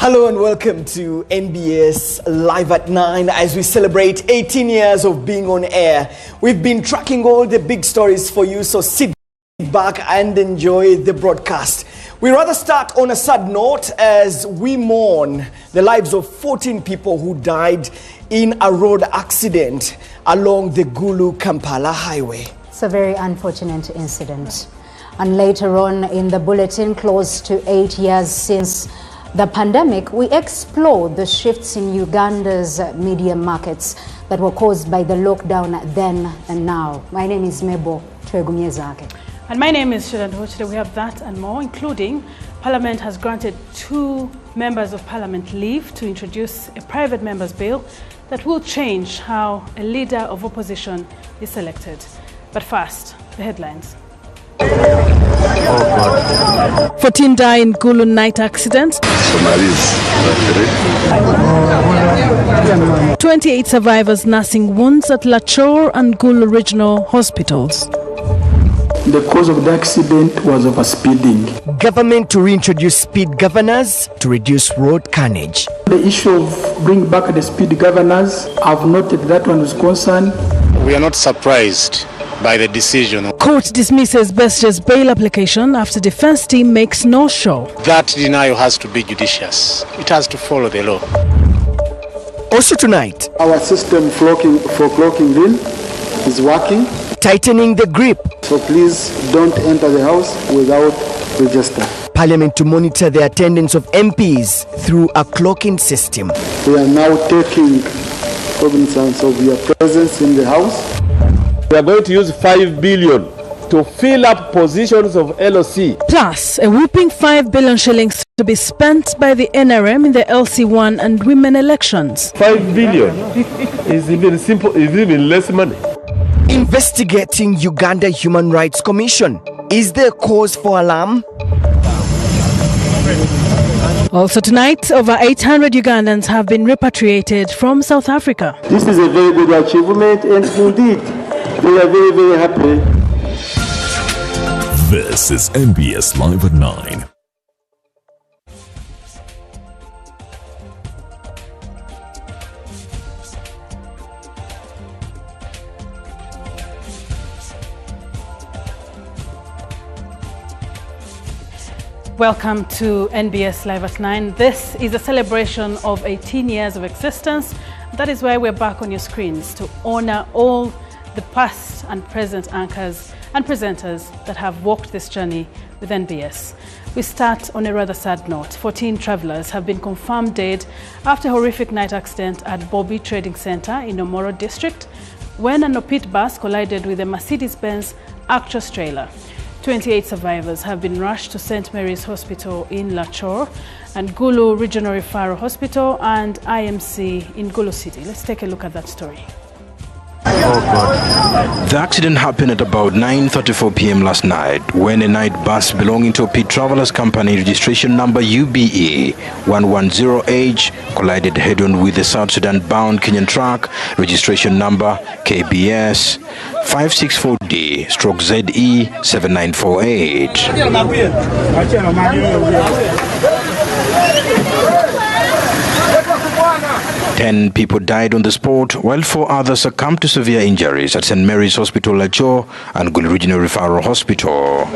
Hello and welcome to NBS Live at 9 as we celebrate 18 years of being on air. We've been tracking all the big stories for you, so sit back and enjoy the broadcast. We rather start on a sad note as we mourn the lives of 14 people who died in a road accident along the Gulu-Kampala highway. It's a very unfortunate incident. And later on in the bulletin, close to 8 years since the pandemic, we explore the shifts in Uganda's media markets that were caused by the lockdown then and now. My name is Mebo Twegumiezake. And my name is Shiran Hochide. We have that and more, including Parliament has granted 2 members of Parliament leave to introduce a private member's bill that will change how a leader of opposition is selected. But first, the headlines. 14 die in Gulu night accident. 28 survivors nursing wounds at Lachor and Gulu regional hospitals. The cause of the accident was overspeeding. Government to reintroduce speed governors to reduce road carnage. The issue of bringing back the speed governors, I've noted that one is concerned. We are not surprised by the decision. Court dismisses Bestier's bail application after defense team makes no show. That denial has to be judicious. It has to follow the law. Also tonight, Our system for clocking in is working. tightening the grip. So please don't enter the house without register. Parliament to monitor the attendance of MPs through a clocking system. We are now taking cognizance of your presence in the house. We are going to use 5 billion to fill up positions of LOC. Plus, a whopping 5 billion shillings to be spent by the NRM in the LC1 and women elections. 5 billion is even simple, is even less money. Investigating Uganda Human Rights Commission. Is there cause for alarm? Also tonight, over 800 Ugandans have been repatriated from South Africa. This is a very good achievement, and indeed, we are very, very happy. This is NBS Live at 9. Welcome to NBS Live at 9. This is a celebration of 18 years of existence. That is why we're back on your screens to honor all the past and present anchors and presenters that have walked this journey with NBS. We start on a rather sad note. 14 travelers have been confirmed dead after a horrific night accident at Bobby Trading Center in Omoro district when an Opit bus collided with a Mercedes-Benz Actros trailer. 28 survivors have been rushed to St. Mary's Hospital in Lachor and Gulu Regional Referral Hospital and IMC in Gulu City. Let's take a look at that story. The accident happened at about 9:34 p.m. last night when a night bus belonging to a Pete Travelers Company registration number UBE 110H collided head-on with a South Sudan-bound Kenyan truck registration number KBS 564D/ZE 7948. 10 people died on the spot, while 4 others succumbed to severe injuries at St. Mary's Hospital, Lachor, and Gulu Regional Referral Hospital.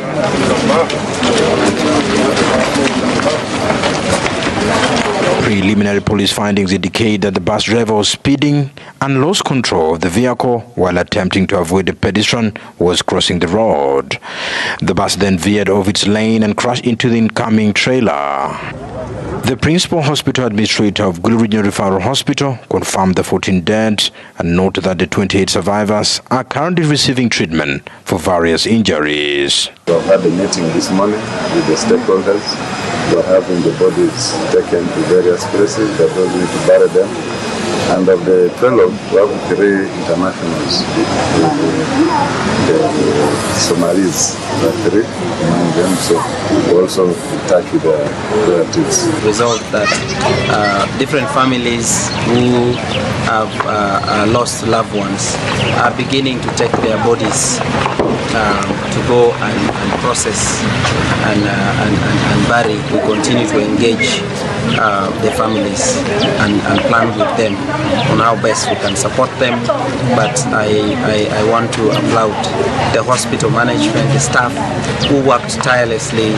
Preliminary police findings indicate that the bus driver was speeding and lost control of the vehicle while attempting to avoid a pedestrian who was crossing the road. The bus then veered off its lane and crashed into the incoming trailer. The principal hospital administrator of Gulu Regional Referral Hospital confirmed the 14 dead and noted that the 28 survivors are currently receiving treatment for various injuries. We have had a meeting this morning with the stakeholders. We are having the bodies taken to various places. They are going to bury them. And of the 12, we have 3 internationals. The Somalis, 3 among them. So we also touch with the relatives. Result that different families who have lost loved ones are beginning to take their bodies to go and process and bury. We continue to engage the families and plan with them on how best we can support them. But I want to applaud the hospital management, the staff who worked tirelessly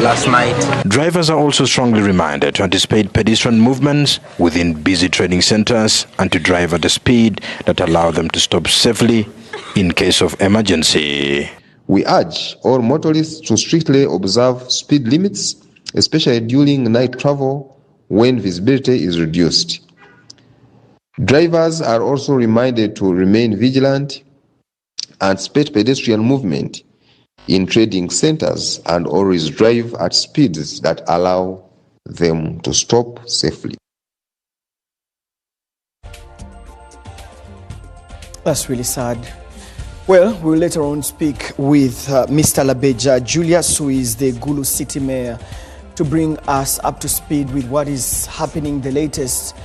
last night. Drivers are also strongly reminded to anticipate pedestrian movements within busy trading centers and to drive at a speed that allow them to stop safely in case of emergency. We urge all motorists to strictly observe speed limits, especially during night travel when visibility is reduced. Drivers are also reminded to remain vigilant, anticipate pedestrian movement in trading centers, and always drive at speeds that allow them to stop safely. That's really sad. Well, we'll later on speak with Mr. Labeja Julius, who is the Gulu City Mayor, to bring us up to speed with what is happening, the latest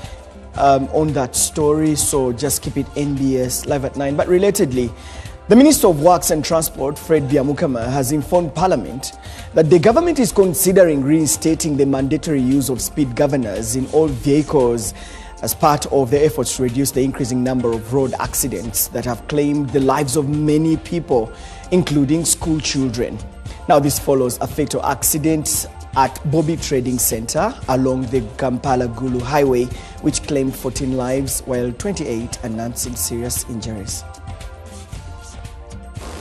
on that story. So just keep it NBS Live at 9. But relatedly, the Minister of Works and Transport, Fred Byamukama, has informed Parliament that the government is considering reinstating the mandatory use of speed governors in all vehicles as part of the efforts to reduce the increasing number of road accidents that have claimed the lives of many people, including school children. Now, this follows a fatal accident at Bobby Trading Center along the Kampala-Gulu Highway, which claimed 14 lives, while 28 announcing serious injuries.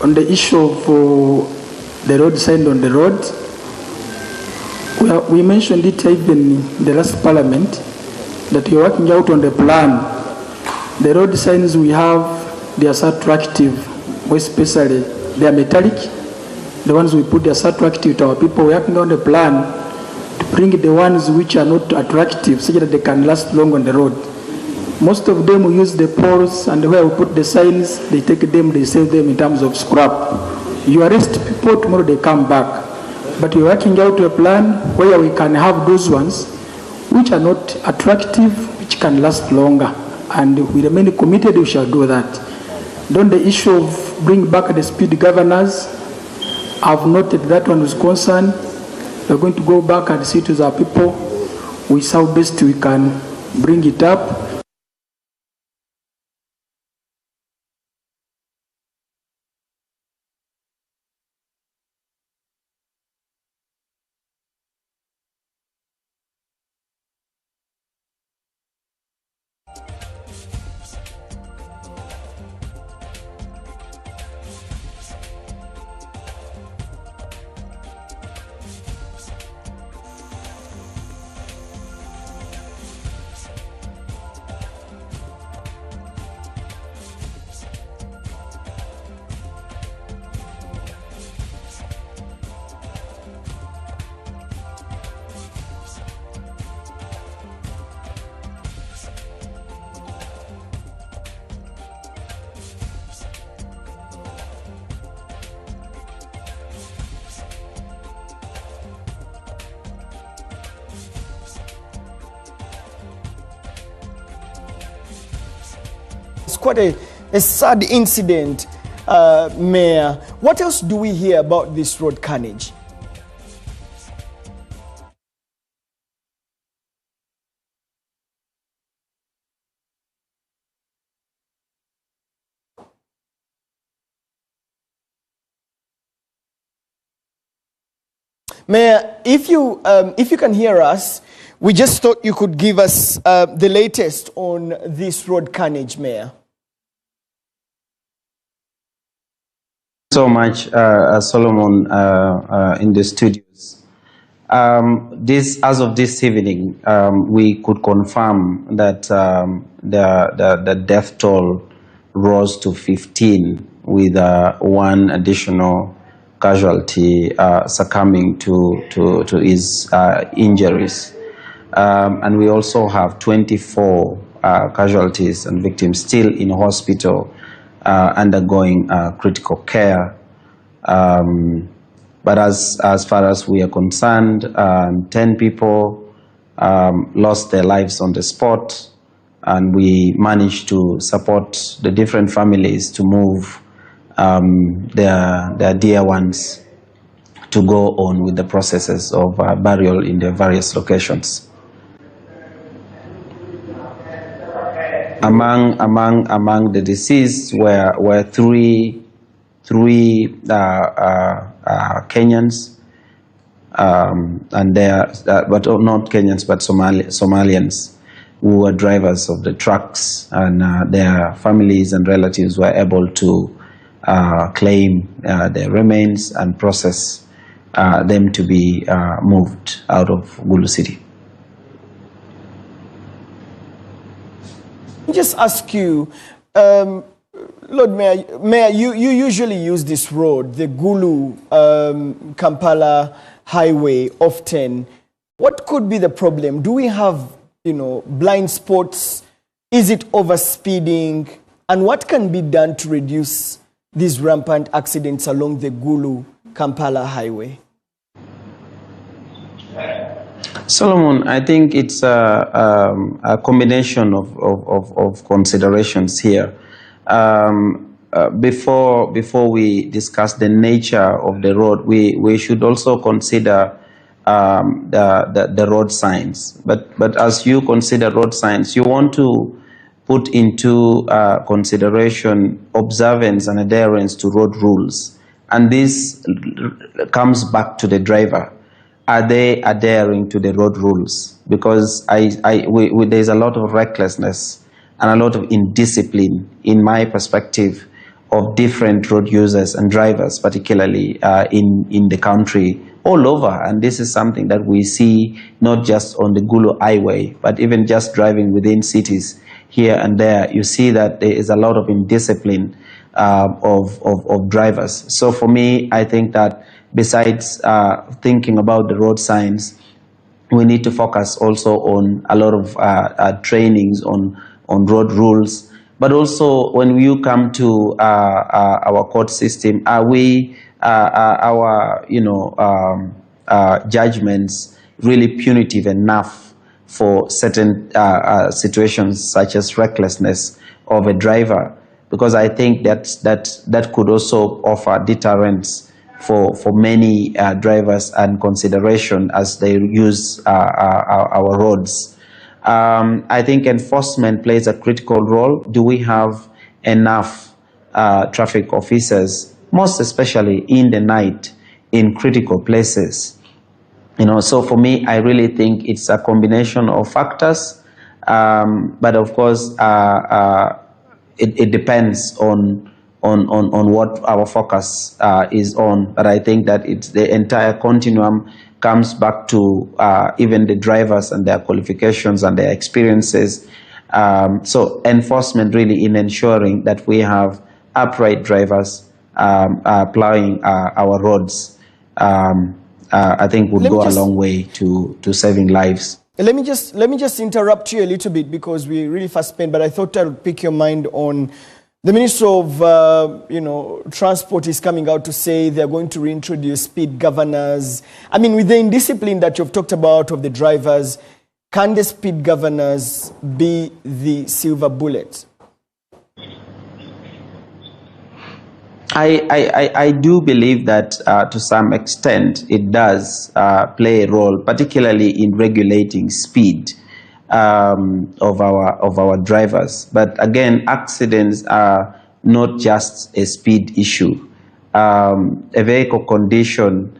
On the issue of the road sign on the road, we mentioned it even in the last Parliament, that you're working out on the plan. The road signs we have, they are so attractive, more especially they are metallic. The ones we put, they are so attractive to our people. We're working on the plan to bring the ones which are not attractive so that they can last long on the road. Most of them we use the poles, and where we put the signs, they take them, they save them in terms of scrap. You arrest people, tomorrow they come back. But we're working out a plan where we can have those ones which are not attractive, which can last longer. And we remain committed, we shall do that. Then the issue of bring back the speed governors, I've noted that one was concerned. We're going to go back and see to our people with how best we can bring it up. It's quite a sad incident, Mayor. What else do we hear about this road carnage? Mayor, if you can hear us, we just thought you could give us the latest on this road carnage, Mayor. So much, Solomon, in the studios. As of this evening, we could confirm that the death toll rose to 15, with one additional casualty succumbing to his injuries. And we also have 24 casualties and victims still in hospital undergoing critical care. But as far as we are concerned, 10 people lost their lives on the spot, and we managed to support the different families to move their dear ones to go on with the processes of burial in their various locations. Among the deceased were three Kenyans, and they are, but not Kenyans, but Somalians, who were drivers of the trucks, and their families and relatives were able to claim their remains and process them to be moved out of Gulu City. Let me just ask you, Lord Mayor, you usually use this road, the Gulu Kampala highway, often. What could be the problem? Do we have, blind spots? Is it overspeeding? And what can be done to reduce these rampant accidents along the Gulu Kampala highway? Solomon, I think it's a combination of considerations here. Before we discuss the nature of the road, we should also consider the road signs. But as you consider road signs, you want to put into consideration observance and adherence to road rules. And this comes back to the driver. Are they adhering to the road rules? Because there's a lot of recklessness and a lot of indiscipline, in my perspective, of different road users and drivers, particularly in the country, all over. And this is something that we see not just on the Gulu Highway, but even just driving within cities here and there. You see that there is a lot of indiscipline of drivers. So for me, I think that besides thinking about the road signs, we need to focus also on a lot of trainings on road rules. But also, when you come to our court system, are our judgments really punitive enough for certain situations such as recklessness of a driver? Because I think that could also offer deterrence for many drivers and consideration as they use our roads. I think enforcement plays a critical role. Do we have enough traffic officers, most especially in the night, in critical places? So for me, I really think it's a combination of factors. But of course, it depends on what our focus is on. But I think that it's the entire continuum comes back to even the drivers and their qualifications and their experiences. So enforcement really in ensuring that we have upright drivers plowing our roads, I think would go a long way to saving lives. Let me just interrupt you a little bit because we really fast spent, but I thought I would pick your mind on the Minister of Transport is coming out to say they're going to reintroduce speed governors. I mean, with the indiscipline that you've talked about of the drivers, can the speed governors be the silver bullet? I do believe that to some extent it does play a role, particularly in regulating speed of our drivers. But again, accidents are not just a speed issue. A vehicle condition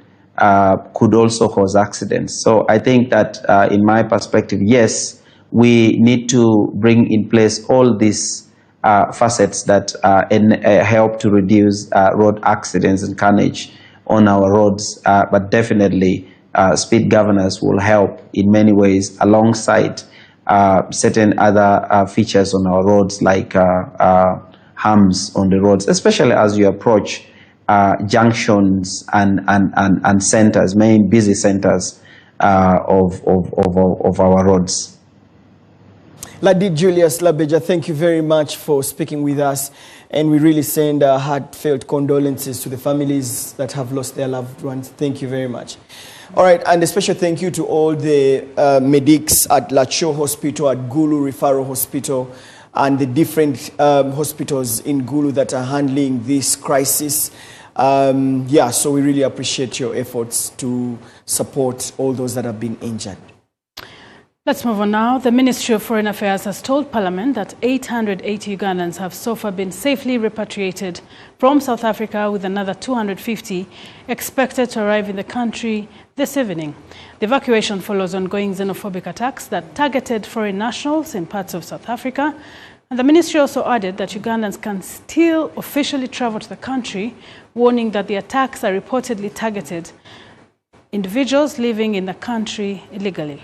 could also cause accidents. So I think that in my perspective, yes, we need to bring in place all these facets that help to reduce road accidents and carnage on our roads. But definitely speed governors will help in many ways alongside certain other features on our roads, like humps on the roads, especially as you approach junctions and centers, main busy centers of our roads. Ladi Julius Labeja, thank you very much for speaking with us, and we really send our heartfelt condolences to the families that have lost their loved ones. Thank you very much. All right, and a special thank you to all the medics at Lacho Hospital, at Gulu Referral Hospital, and the different hospitals in Gulu that are handling this crisis. So we really appreciate your efforts to support all those that have been injured. Let's move on now. The Ministry of Foreign Affairs has told Parliament that 880 Ugandans have so far been safely repatriated from South Africa, with another 250 expected to arrive in the country this evening. The evacuation follows ongoing xenophobic attacks that targeted foreign nationals in parts of South Africa. And the ministry also added that Ugandans can still officially travel to the country, warning that the attacks are reportedly targeted individuals living in the country illegally.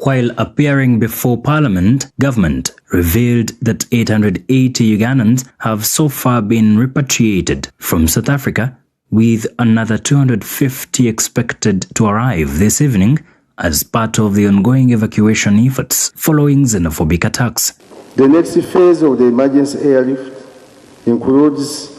While appearing before Parliament, government revealed that 880 Ugandans have so far been repatriated from South Africa, with another 250 expected to arrive this evening as part of the ongoing evacuation efforts following xenophobic attacks. The next phase of the emergency airlift includes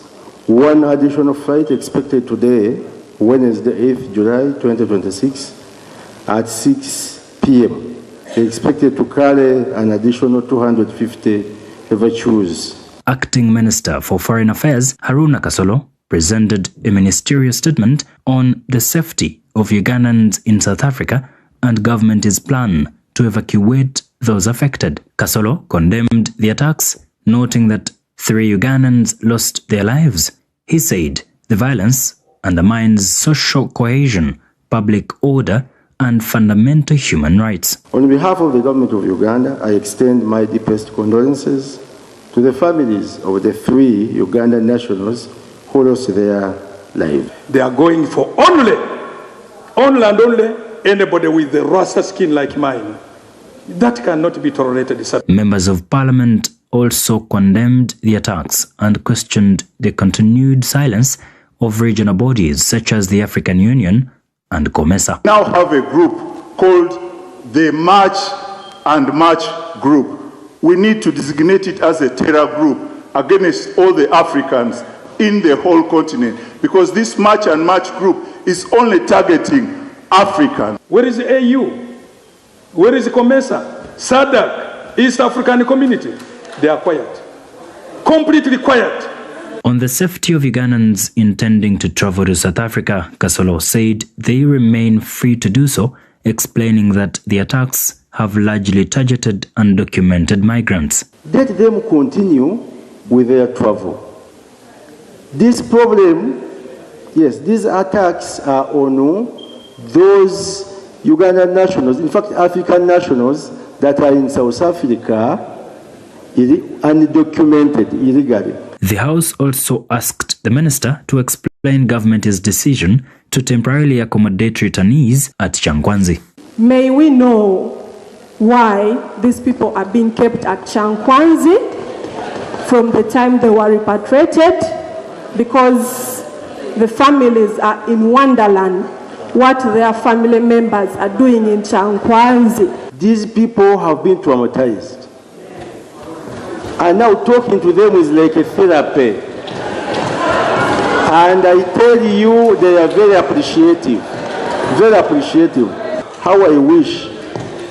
one additional flight expected today, Wednesday, 8th July 2026, at 6 p.m. They expected to carry an additional 250 evacuees. Acting Minister for Foreign Affairs Haruna Kasolo presented a ministerial statement on the safety of Ugandans in South Africa and government's plan to evacuate those affected. Kasolo condemned the attacks, noting that 3 Ugandans lost their lives. He said the violence undermines social cohesion, public order, and fundamental human rights. On behalf of the government of Uganda, I extend my deepest condolences to the families of the 3 Ugandan nationals who lost their lives. They are going for only and only anybody with the Rasta skin like mine. That cannot be tolerated. Members of Parliament also condemned the attacks and questioned the continued silence of regional bodies such as the African Union and COMESA. Now have a group called the March and March Group. We need to designate it as a terror group against all the Africans in the whole continent, because this March and March Group is only targeting Africans. Where is the AU? Where is the COMESA? SADC, East African Community? They are quiet. Completely quiet. On the safety of Ugandans intending to travel to South Africa, Kasolo said they remain free to do so, explaining that the attacks have largely targeted undocumented migrants. Let them continue with their travel. This problem, yes, these attacks are on those Ugandan nationals, in fact African nationals that are in South Africa undocumented illegally. The House also asked the minister to explain government's decision to temporarily accommodate returnees at Changwanzi. May we know why these people are being kept at Changwanzi from the time they were repatriated, because the families are in wonderland what their family members are doing in Changwanzi. These people have been traumatized. And now talking to them is like a therapy. And I tell you, they are very appreciative. Very appreciative. How I wish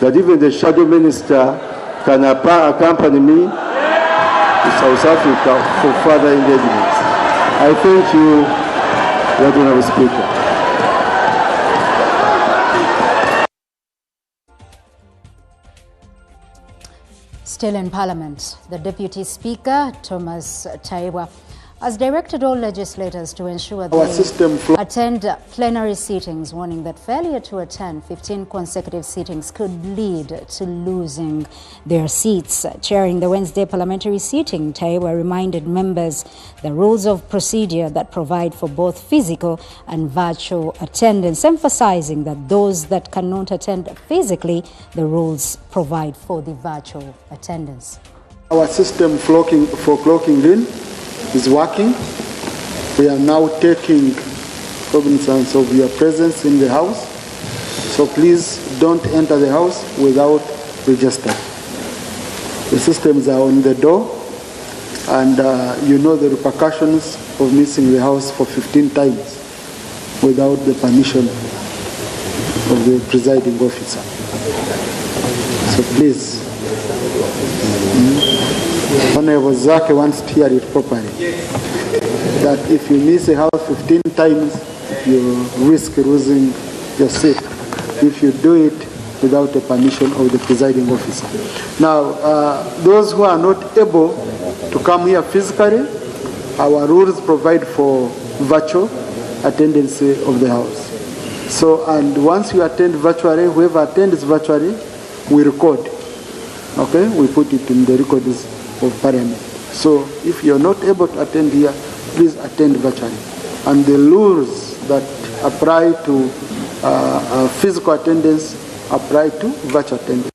that even the shadow minister can accompany me to South Africa for further engagements. I thank you, Honorable Speaker. Still in Parliament, the Deputy Speaker, Thomas Taiwa, has directed all legislators to ensure they attend plenary sittings, warning that failure to attend 15 consecutive sittings could lead to losing their seats. Chairing the Wednesday parliamentary sitting, Taiwa reminded members the rules of procedure that provide for both physical and virtual attendance, emphasizing that those that cannot attend physically, the rules provide for the virtual attendance. Our system for clocking in is working. We are now taking cognizance of your presence in the house. So please don't enter the house without registering. The systems are on the door, and you know the repercussions of missing the house for 15 times without the permission of the presiding officer. So please, Honorable Zake wants to hear it properly, that if you miss a house 15 times, you risk losing your seat. if you do it without the permission of the presiding officer. Now, those who are not able to come here physically, our rules provide for virtual attendance of the House. So, and once you attend virtually, whoever attends virtually, we record. Okay, we put it in the records of Parliament. So, if you're not able to attend here, please attend virtually. And the rules that apply to physical attendance apply to virtual attendance.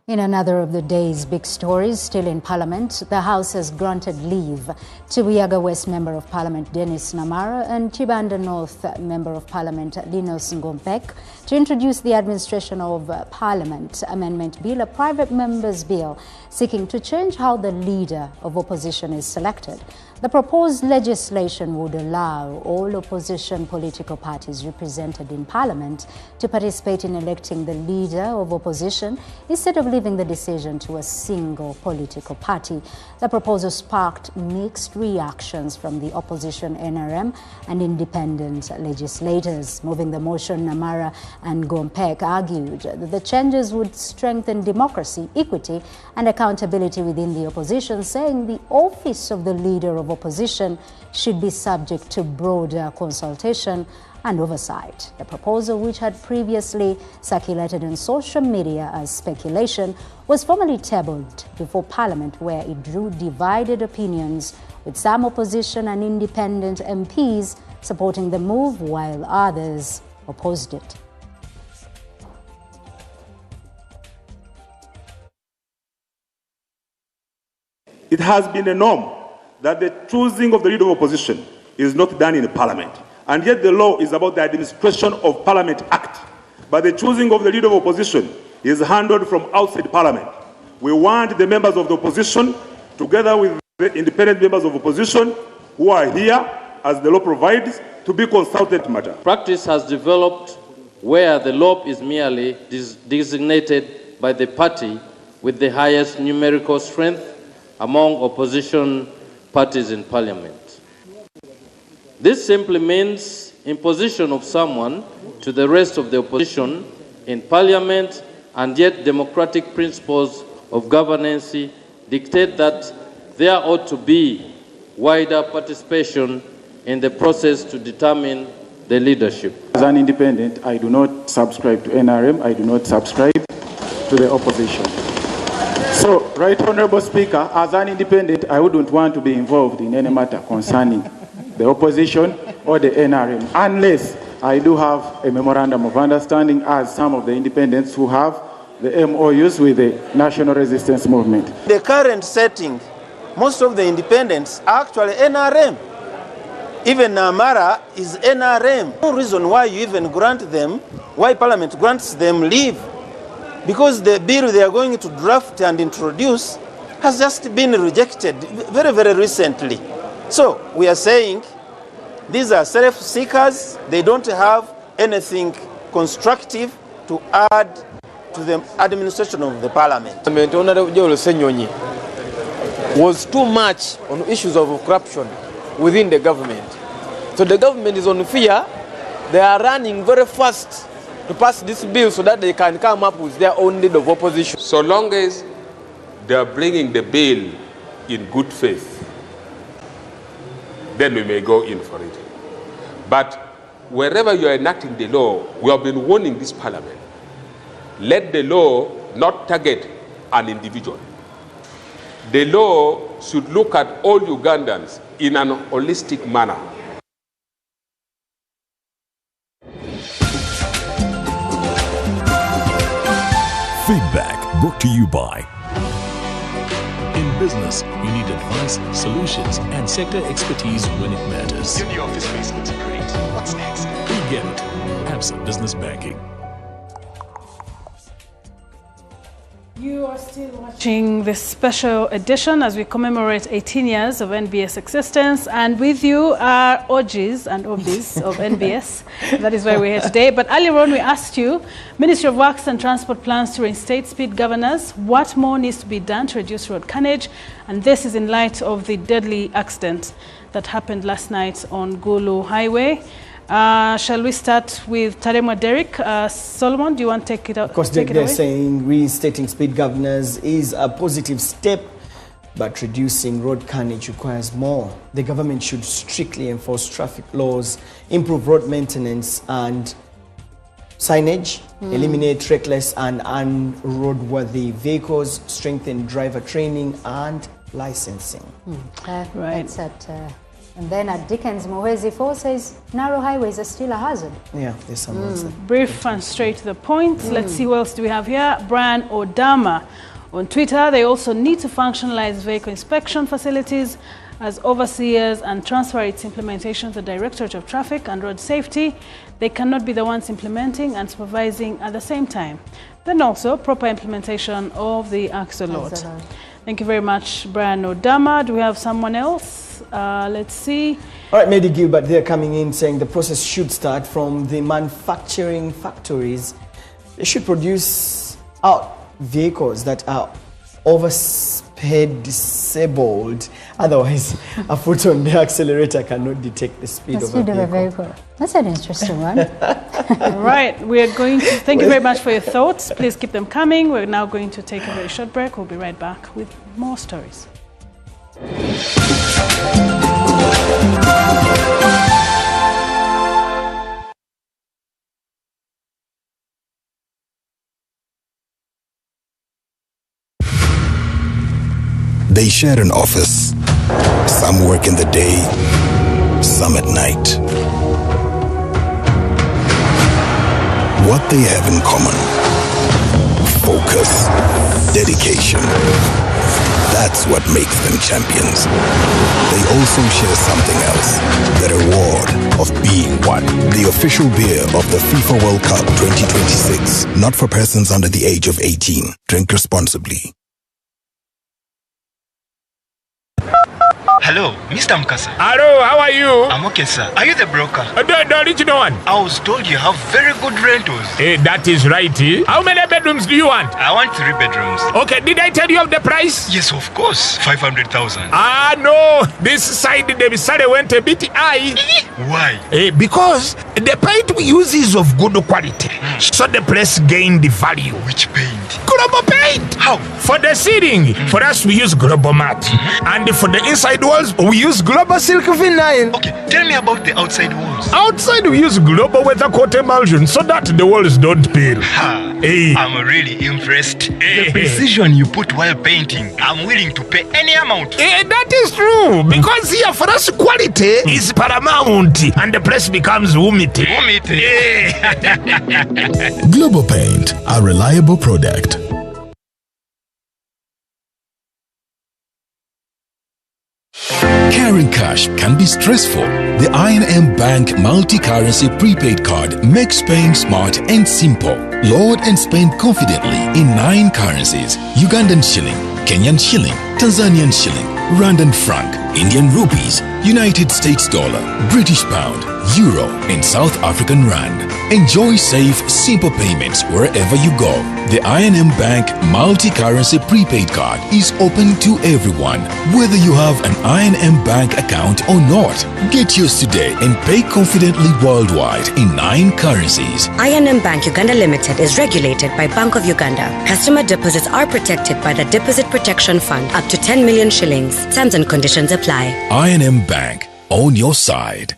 In another of the day's big stories, still in Parliament, the House has granted leave to Buyaga West Member of Parliament Dennis Namara and Chibanda North Member of Parliament Linus Ngompek to introduce the Administration of Parliament Amendment Bill, a private member's bill seeking to change how the leader of opposition is selected. The proposed legislation would allow all opposition political parties represented in Parliament to participate in electing the leader of opposition instead of leaving the decision to a single political party. The proposal sparked mixed reactions from the opposition NRM and independent legislators. Moving the motion, Namara and Ngompek argued that the changes would strengthen democracy, equity and accountability within the opposition, saying the office of the leader of opposition should be subject to broader consultation and oversight. The proposal, which had previously circulated on social media as speculation, was formally tabled before Parliament, where it drew divided opinions, with some opposition and independent MPs supporting the move while others opposed it. It has been a norm that the choosing of the leader of opposition is not done in Parliament. And yet the law is about the Administration of Parliament Act. But the choosing of the leader of opposition is handled from outside Parliament. We want the members of the opposition, together with the independent members of opposition who are here, as the law provides, to be consulted matter. Practice has developed where the law is merely designated by the party with the highest numerical strength among opposition parties in Parliament. This simply means imposition of someone to the rest of the opposition in Parliament, and yet democratic principles of governance dictate that there ought to be wider participation in the process to determine the leadership. As an independent, I do not subscribe to NRM, I do not subscribe to the opposition. So, Right Honourable Speaker, as an independent, I wouldn't want to be involved in any matter concerning the opposition or the NRM, unless I do have a memorandum of understanding, as some of the independents who have the MOUs with the National Resistance Movement. The current setting, most of the independents are actually NRM. Even Namara is NRM. No reason why you even grant them, why Parliament grants them leave. Because the bill they are going to draft and introduce has just been rejected very, very recently. So we are saying these are self-seekers. They don't have anything constructive to add to the administration of the Parliament. Was too much on issues of corruption within the government. So the government is on fear. They are running very fast to pass this bill so that they can come up with their own lead of opposition. So long as they are bringing the bill in good faith, then we may go in for it. But wherever you are enacting the law, we have been warning this Parliament, let the law not target an individual. The law should look at all Ugandans in an holistic manner. Feedback brought to you by. In business, you need advice, solutions, and sector expertise when it matters. Your new office space looks great. What's next? We get it. Absa Business Banking. You are still watching this special edition as we commemorate 18 years of NBS existence, and with you are OGs and OBs of NBS. That is why we're here today. But earlier on we asked you, Ministry of Works and Transport plans to reinstate speed governors. What more needs to be done to reduce road carnage? And this is in light of the deadly accident that happened last night on Gulu Highway. Shall we start with Taremwa Derek? Solomon, do you want to take it out? Of course, they're saying reinstating speed governors is a positive step, but reducing road carnage requires more. The government should strictly enforce traffic laws, improve road maintenance and signage, eliminate reckless and unroadworthy vehicles, strengthen driver training and licensing. Right. That's at, and then at Dickens, Muhwezi 4 says narrow highways are still a hazard. Yeah, there's some words there. Brief and straight to the point. Let's see what else do we have here. Brian Odama on Twitter. They also need to functionalize vehicle inspection facilities as overseers and transfer its implementation to the Directorate of Traffic and Road Safety. They cannot be the ones implementing and supervising at the same time. Then also proper implementation of the AXO lot. Thank you very much, Brian Odama. Do we have someone else? Let's see. All right, Mehdi Gilbert, they're coming in saying the process should start from the manufacturing factories. They should produce out vehicles that are oversped disabled. Otherwise, a foot on the accelerator cannot detect the speed of a vehicle. That's an interesting one. All right, we are going to thank you very much for your thoughts. Please keep them coming. We're now going to take a very short break. We'll be right back with more stories. They share an office. Some work in the day, some at night. What they have in common: focus, dedication. That's what makes them champions. They also share something else: the reward of being one. The official beer of the FIFA World Cup 2026. Not for persons under the age of 18. Drink responsibly. Hello, Mr. Mkasa. Hello, how are you? I'm okay, sir. Are you the broker? The original one. I was told you have very good rentals. That is right. How many bedrooms do you want? I want 3 bedrooms. Okay, did I tell you of the price? Yes, of course. 500,000. Ah, no. This side, the Bisare went a bit high. Why? Because the paint we use is of good quality. So the place gained the value. Which paint? Global paint. How? For the ceiling, for us we use Global Mat. And for the inside walls, we use Global Silk Vinyl. Okay, tell me about the outside walls. Outside we use Global Weather Coat Emulsion so that the walls don't peel. I'm really impressed. The precision you put while painting, I'm willing to pay any amount. That is true, because here for us quality is paramount and the place becomes umite. Global Paint, a reliable product. Carrying cash can be stressful. The I&M Bank multi-currency prepaid card makes paying smart and simple. Load and spend confidently in 9 currencies: Ugandan shilling, Kenyan shilling, Tanzanian shilling, Rwandan franc, Indian rupees, United States dollar, British pound, euro, and South African rand. Enjoy safe, simple payments wherever you go. The I&M Bank multi-currency prepaid card is open to everyone, whether you have an I&M Bank account or not. Get yours today and pay confidently worldwide in 9 currencies. I&M Bank Uganda Limited is regulated by Bank of Uganda. Customer deposits are protected by the Deposit Protection Fund up to 10 million shillings. Terms and conditions apply. I&M Bank, on your side.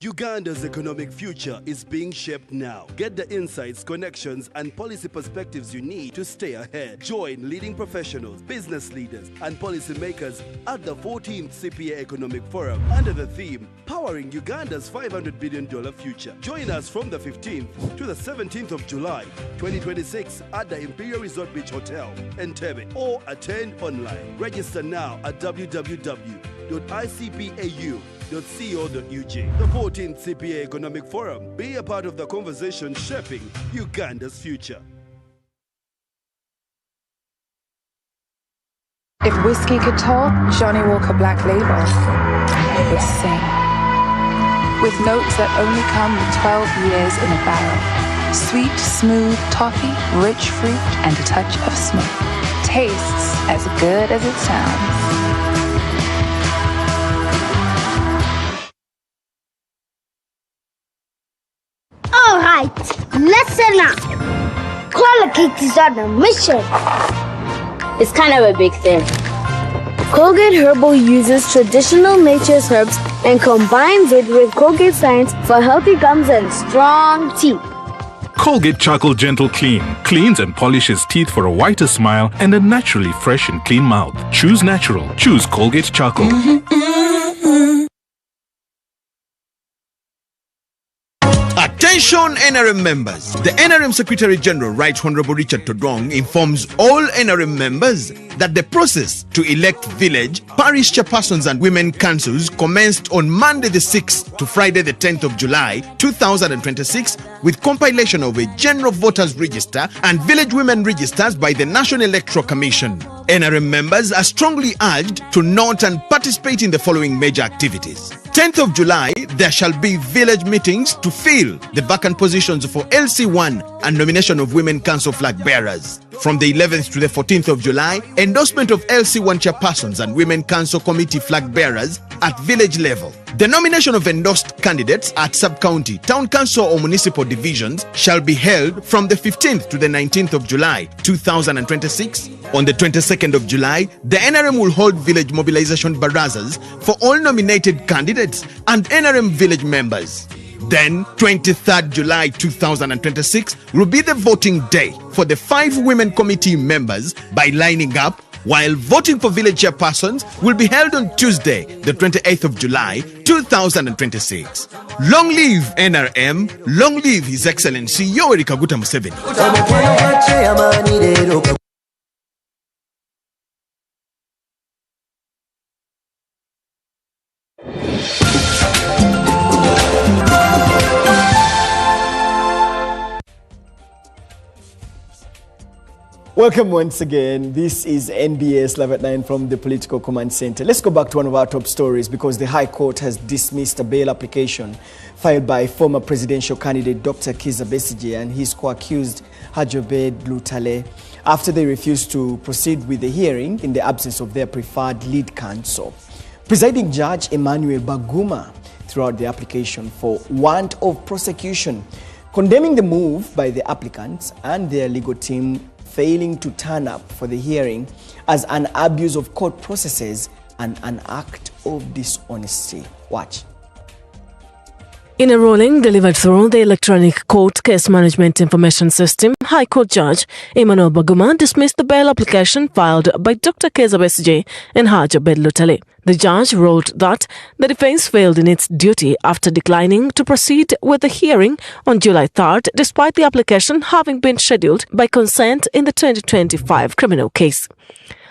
Uganda's economic future is being shaped now. Get the insights, connections, and policy perspectives you need to stay ahead. Join leading professionals, business leaders, and policymakers at the 14th CPA Economic Forum under the theme, Powering Uganda's $500 billion Future. Join us from the 15th to the 17th of July, 2026 at the Imperial Resort Beach Hotel, Entebbe, or attend online. Register now at www.icpau.co.ug. The 14th CPA Economic Forum. Be a part of the conversation shaping Uganda's future. If whiskey could talk, Johnny Walker Black Label would sing. With notes that only come with 12 years in a barrel. Sweet, smooth toffee, rich fruit, and a touch of smoke. Tastes as good as it sounds. snap. Colgate is on a mission. It's kind of a big thing. Colgate Herbal uses traditional nature's herbs and combines it with Colgate Science for healthy gums and strong teeth. Colgate Charcoal Gentle Clean cleans and polishes teeth for a whiter smile and a naturally fresh and clean mouth. Choose natural. Choose Colgate Charcoal. Attention NRM members. The NRM Secretary General, Right Honorable Richard Todong, informs all NRM members that the process to elect village, parish chairpersons and women councils commenced on Monday the 6th to Friday the 10th of July 2026 with compilation of a general voters register and village women registers by the National Electoral Commission. NRM members are strongly urged to note and participate in the following major activities. 10th of July, there shall be village meetings to fill the vacant positions for LC1 and nomination of women council flag bearers. From the 11th to the 14th of July, endorsement of LC1 chairpersons and women council committee flag bearers at village level. The nomination of endorsed candidates at sub-county, town council or municipal divisions shall be held from the 15th to the 19th of July 2026. On the 22nd of July, the NRM will hold village mobilization barazas for all nominated candidates and NRM village members. Then, 23rd July 2026 will be the voting day for the 5 women committee members by lining up, while voting for village chairpersons will be held on Tuesday, the 28th of July 2026. Long live NRM, long live His Excellency Yoweri Kaguta Museveni. Welcome once again. This is NBS Live at 9 from the Political Command Center. Let's go back to one of our top stories because the High Court has dismissed a bail application filed by former presidential candidate Dr. Kizza Besigye and his co-accused Hajobed Lutale after they refused to proceed with the hearing in the absence of their preferred lead counsel. Presiding Judge Emmanuel Baguma threw out the application for warrant of prosecution, condemning the move by the applicants and their legal team failing to turn up for the hearing as an abuse of court processes and an act of dishonesty. Watch. In a ruling delivered through the Electronic Court Case Management Information System, High Court Judge Emmanuel Baguma dismissed the bail application filed by Dr. Kizza Besigye and Hajobed Lutale. The judge ruled that the defense failed in its duty after declining to proceed with the hearing on July 3rd, despite the application having been scheduled by consent in the 2025 criminal case.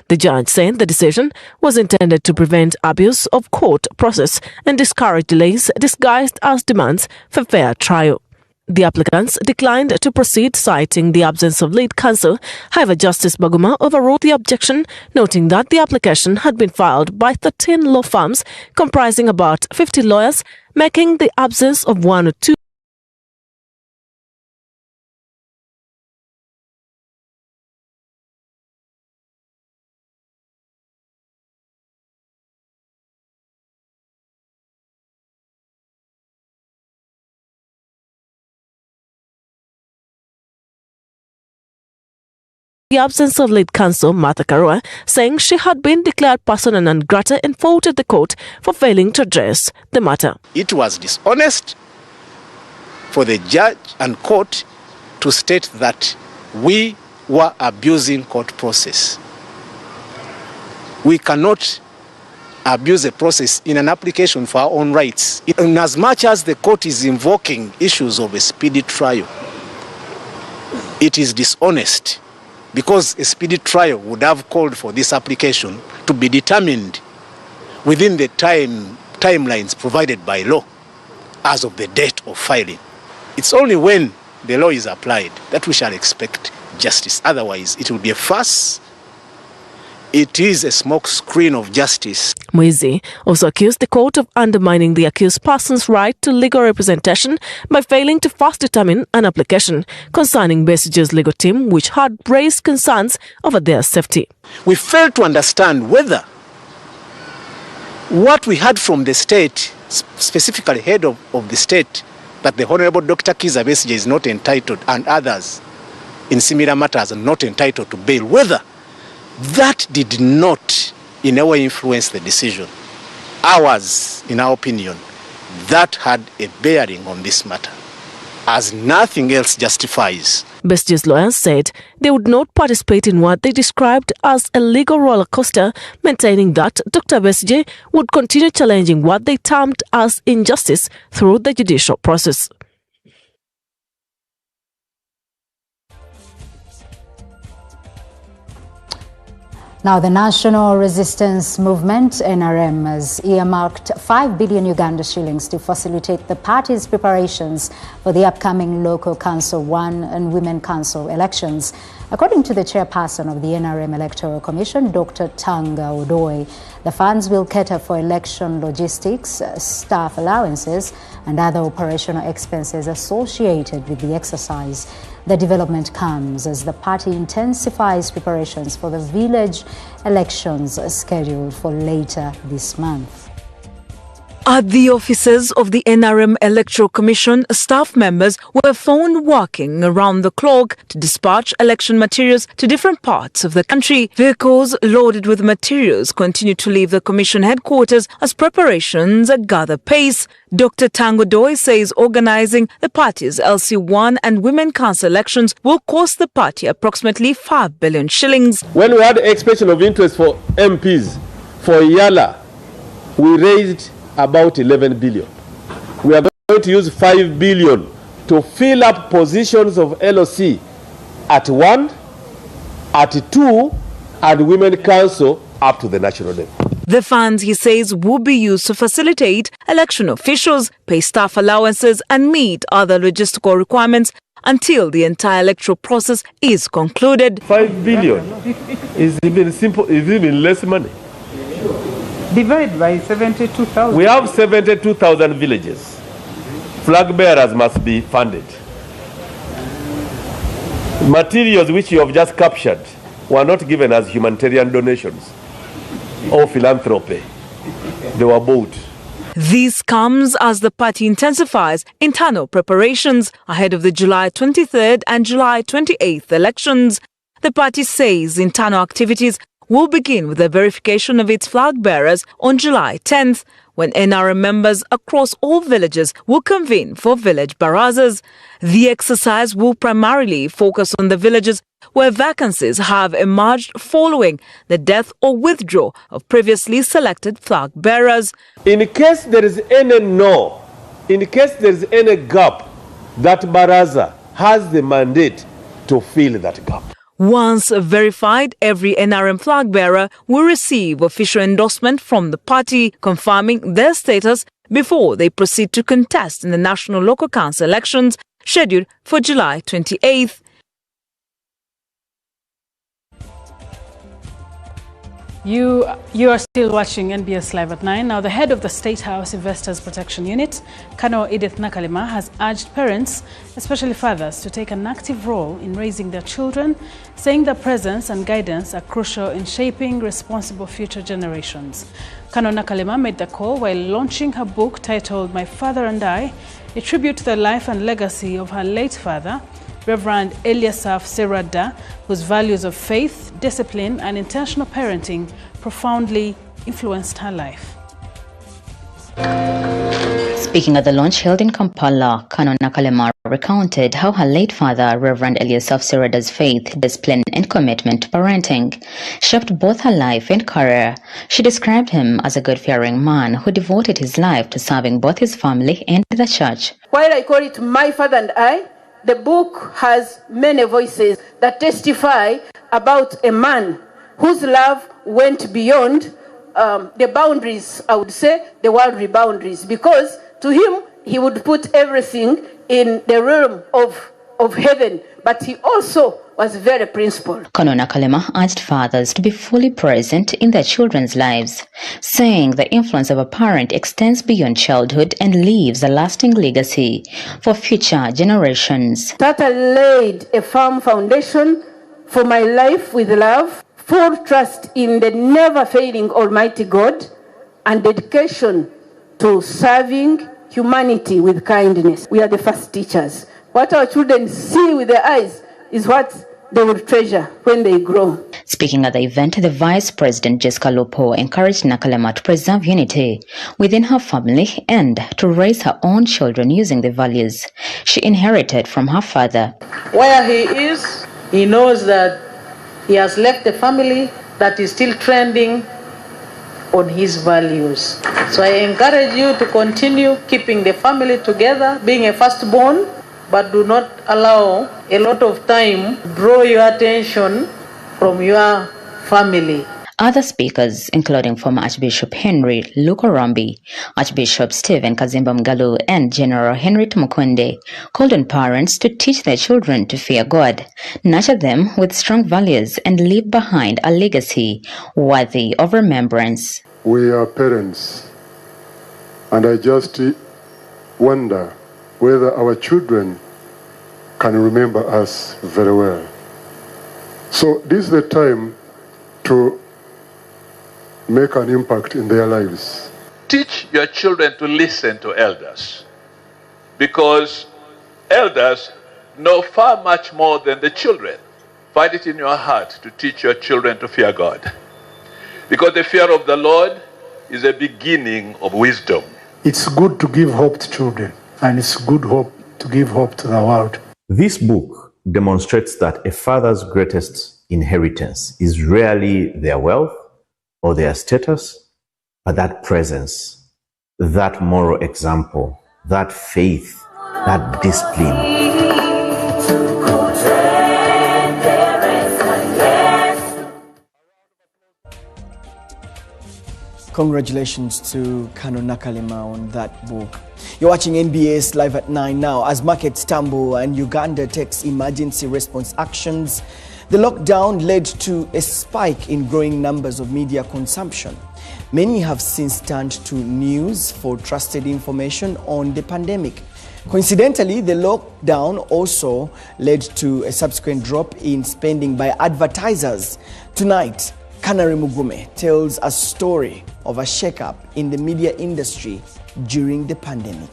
The judge said the decision was intended to prevent abuse of court process and discourage delays disguised as demands for fair trial. The applicants declined to proceed, citing the absence of lead counsel. However, Justice Baguma overruled the objection, noting that the application had been filed by 13 law firms comprising about 50 lawyers, making the absence of one or two the absence of lead counsel Martha Karua, saying she had been declared persona non grata and faulted the court for failing to address the matter. It was dishonest for the judge and court to state that we were abusing court process. We cannot abuse a process in an application for our own rights. In as much as the court is invoking issues of a speedy trial, it is dishonest, because a speedy trial would have called for this application to be determined within the timelines provided by law as of the date of filing. It's only when the law is applied that we shall expect justice. Otherwise, it will be a farce. It is a smoke screen of justice. Mwezi also accused the court of undermining the accused person's right to legal representation by failing to first determine an application concerning Besigye's legal team, which had raised concerns over their safety. We failed to understand whether what we had from the state, specifically head of the state, that the Honorable Dr. Kizza Besigye is not entitled, and others in similar matters are not entitled to bail, whether that did not in any way influence the decision. Ours, in our opinion, that had a bearing on this matter, as nothing else justifies. Besigye's lawyers said they would not participate in what they described as a legal roller coaster, maintaining that Dr. Besigye would continue challenging what they termed as injustice through the judicial process. Now, the National Resistance Movement, NRM, has earmarked 5 billion Uganda shillings to facilitate the party's preparations for the upcoming Local Council 1 and Women Council elections. According to the chairperson of the NRM Electoral Commission, Dr. Tanga Odoi, the funds will cater for election logistics, staff allowances, and other operational expenses associated with the exercise. The development comes as the party intensifies preparations for the village elections scheduled for later this month. At the offices of the NRM Electoral Commission, staff members were found working around the clock to dispatch election materials to different parts of the country. Vehicles loaded with materials continue to leave the Commission headquarters as preparations gather pace. Dr. Tango Doi says organizing the party's LC1 and Women Council elections will cost the party approximately 5 billion shillings. When we had expression of interest for MPs for Yala, we raised about 11 billion. We are going to use 5 billion to fill up positions of LOC at 1, at 2, and Women Council up to the national level. The funds, he says, will be used to facilitate election officials, pay staff allowances, and meet other logistical requirements until the entire electoral process is concluded. 5 billion is even simple, is even less money. Divide by 72,000. We have 72,000 villages. Flag bearers must be funded. Materials which you have just captured were not given as humanitarian donations or philanthropy. They were bought. This comes as the party intensifies internal preparations ahead of the July 23rd and July 28th elections. The party says internal activities will begin with the verification of its flag bearers on July 10th, when NRM members across all villages will convene for village barazas. The exercise will primarily focus on the villages where vacancies have emerged following the death or withdrawal of previously selected flag bearers. In case there is any gap, that baraza has the mandate to fill that gap. Once verified, every NRM flag bearer will receive official endorsement from the party confirming their status before they proceed to contest in the National Local Council elections scheduled for July 28th. You are still watching NBS Live at 9. Now, the head of the State House Investors Protection Unit, Colonel Edith Nakalema, has urged parents, especially fathers, to take an active role in raising their children, saying their presence and guidance are crucial in shaping responsible future generations. Colonel Nakalema made the call while launching her book titled My Father and I, a tribute to the life and legacy of her late father, Reverend Eliasaph Serada, whose values of faith, discipline, and intentional parenting profoundly influenced her life. Speaking at the launch held in Kampala, Colonel Nakalema recounted how her late father, Reverend Eliasaph Serada's faith, discipline, and commitment to parenting shaped both her life and career. She described him as a God-fearing man who devoted his life to serving both his family and the church. While I call it My Father and I, the book has many voices that testify about a man whose love went beyond the boundaries, I would say, the worldly boundaries, because to him, he would put everything in the realm of heaven, but he also was very principled. Colonel Nakalema urged fathers to be fully present in their children's lives, saying the influence of a parent extends beyond childhood and leaves a lasting legacy for future generations. Tata laid a firm foundation for my life with love, full trust in the never-failing Almighty God, and dedication to serving humanity with kindness. We are the first teachers. What our children see with their eyes is what they will treasure when they grow. Speaking at the event, the Vice President Jessica Lupo encouraged Nakalema to preserve unity within her family and to raise her own children using the values she inherited from her father. Where he is, he knows that he has left a family that is still trending on his values. So I encourage you to continue keeping the family together, being a firstborn, but do not allow a lot of time draw your attention from your family. Other speakers, including former Archbishop Henry Lukorambi, Archbishop Stephen Kazimba Mgalu, and General Henry Tumukunde, called on parents to teach their children to fear God, nurture them with strong values, and leave behind a legacy worthy of remembrance. We are parents, and I just wonder whether our children can remember us very well. So this is the time to make an impact in their lives. Teach your children to listen to elders, because elders know far much more than the children. Find it in your heart to teach your children to fear God, because the fear of the Lord is a beginning of wisdom. It's good to give hope to children, and it's good hope to give hope to the world. This book demonstrates that a father's greatest inheritance is rarely their wealth or their status, but that presence, that moral example, that faith, that discipline. Congratulations to Kano Nakalema on that book. You're watching NBS Live at 9 now. As markets tumble and Uganda takes emergency response actions, the lockdown led to a spike in growing numbers of media consumption. Many have since turned to news for trusted information on the pandemic. Coincidentally, the lockdown also led to a subsequent drop in spending by advertisers. Tonight, Kanari Mugume tells a story of a shakeup in the media industry during the pandemic.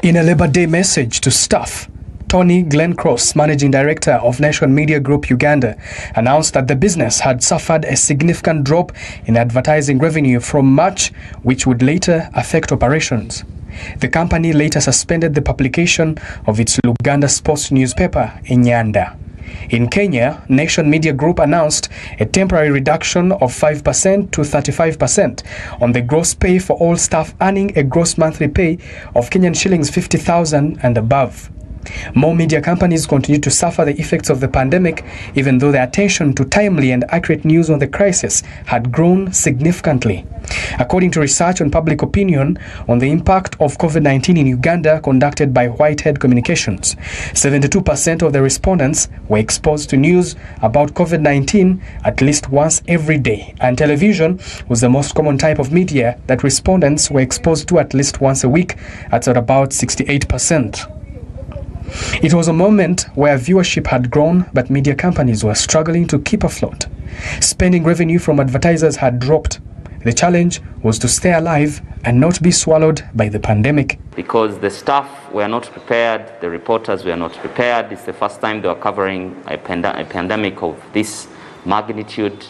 In a Labor Day message to staff, Tony Glencross, Managing Director of Nation Media Group Uganda, announced that the business had suffered a significant drop in advertising revenue from March, which would later affect operations. The company later suspended the publication of its Luganda sports newspaper, Inyanda. In Kenya, Nation Media Group announced a temporary reduction of 5% to 35% on the gross pay for all staff earning a gross monthly pay of Kenyan shillings 50,000 and above. More media companies continue to suffer the effects of the pandemic, even though their attention to timely and accurate news on the crisis had grown significantly. According to research on public opinion on the impact of COVID-19 in Uganda conducted by Whitehead Communications, 72% of the respondents were exposed to news about COVID-19 at least once every day, and television was the most common type of media that respondents were exposed to at least once a week, at about 68%. It was a moment where viewership had grown, but media companies were struggling to keep afloat. Spending revenue from advertisers had dropped. The challenge was to stay alive and not be swallowed by the pandemic. Because the staff were not prepared, the reporters were not prepared. It's the first time they were covering a pandemic of this magnitude.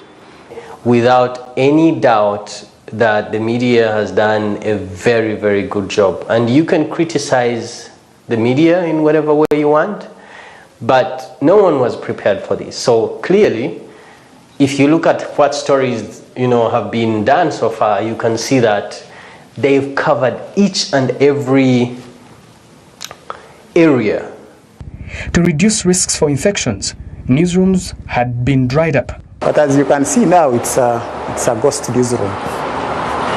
Without any doubt that the media has done a very, very good job. And you can criticize the media in whatever way you want, but no one was prepared for this. So clearly, if you look at what stories have been done so far, you can see that they've covered each and every area. To reduce risks for infections, newsrooms had been dried up. But as you can see now, it's a ghost newsroom.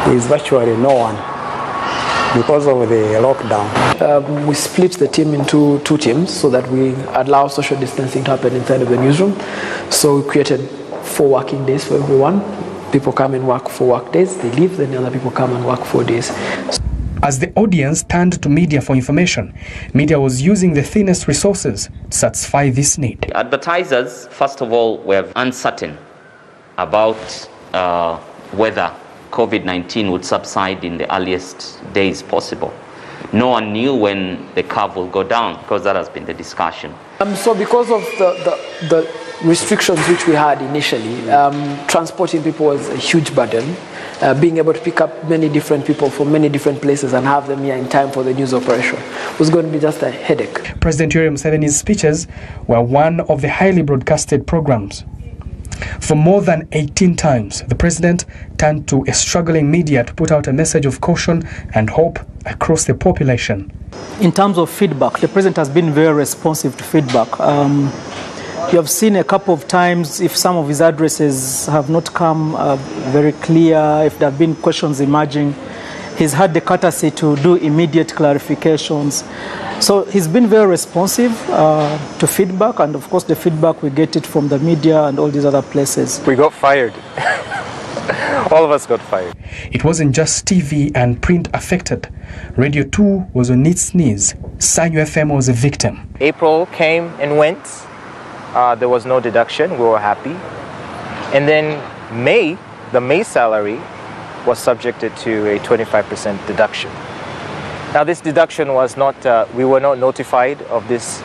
There is virtually no one because of the lockdown. We split the team into two teams so that we allow social distancing to happen inside of the newsroom. So we created 4 working days for everyone. People come and work 4 work days, they leave, then the other people come and work 4 days. As the audience turned to media for information, media was using the thinnest resources to satisfy this need. Advertisers, first of all, were uncertain about whether COVID-19 would subside in the earliest days possible. No one knew when the curve will go down, because that has been the discussion. So because of the restrictions which we had initially, transporting people was a huge burden. Being able to pick up many different people from many different places and have them here in time for the news operation was going to be just a headache. President Yoweri Museveni's speeches were one of the highly broadcasted programs. For more than 18 times, the president turned to a struggling media to put out a message of caution and hope across the population. In terms of feedback, the president has been very responsive to feedback. You have seen a couple of times if some of his addresses have not come very clear, if there have been questions emerging, he's had the courtesy to do immediate clarifications. So he's been very responsive to feedback, and of course the feedback, we get it from the media and all these other places. We got fired. All of us got fired. It wasn't just TV and print affected. Radio 2 was on its knees. Sanyu FM was a victim. April came and went. There was no deduction. We were happy. And then May, the May salary was subjected to a 25% deduction. Now this deduction was not, we were not notified of this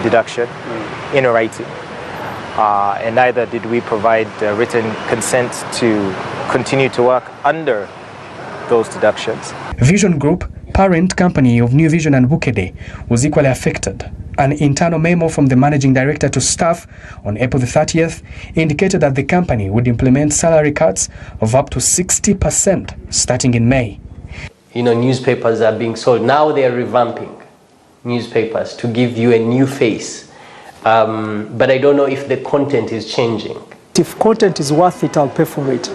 deduction in writing. And neither did we provide written consent to continue to work under those deductions. Vision Group, parent company of New Vision and Bukede, was equally affected. An internal memo from the managing director to staff on April the 30th indicated that the company would implement salary cuts of up to 60% starting in May. You know, newspapers are being sold. Now they are revamping newspapers to give you a new face. But I don't know if the content is changing. If content is worth it, I'll pay for it.